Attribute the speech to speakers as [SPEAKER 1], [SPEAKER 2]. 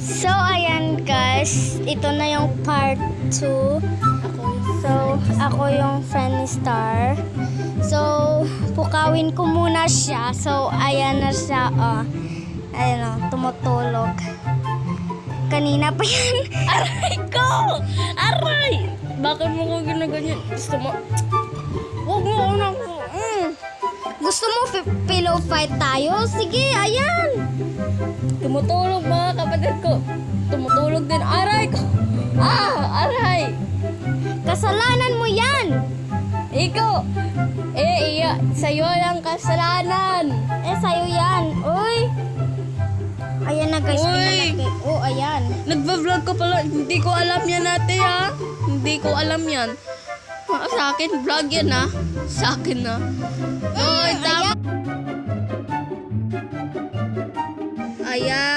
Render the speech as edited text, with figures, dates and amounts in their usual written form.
[SPEAKER 1] So, ayan guys. Ito na yung part 2. So, ako yung friend ni Star. So, pukawin ko muna siya. So, ayan na siya. Oh. Ayan o, tumutulog. Kanina pa yan.
[SPEAKER 2] Aray ko! Aray! Bakit mo ko ginaganyan? Gusto mo? Huwag mo ako na ko.
[SPEAKER 1] Gusto mo pillow fight tayo? Sige, ayan.
[SPEAKER 2] Tumutulog mga kapatid ko. Tumutulog din. Aray ko! Aray!
[SPEAKER 1] Kasalanan mo yan.
[SPEAKER 2] Ikaw! Iya, sa'yo lang kasalanan.
[SPEAKER 1] Sa'yo yan. Uy. Ayan na guys.
[SPEAKER 2] Uy.
[SPEAKER 1] Pinalaki. Oh, ayan.
[SPEAKER 2] Nagba-vlog ka pala. Hindi ko alam yan ate ha. Hindi ko alam yan. Sa akin, vlog yan ha. Sa akin na. Oy, tama.
[SPEAKER 1] Ayan.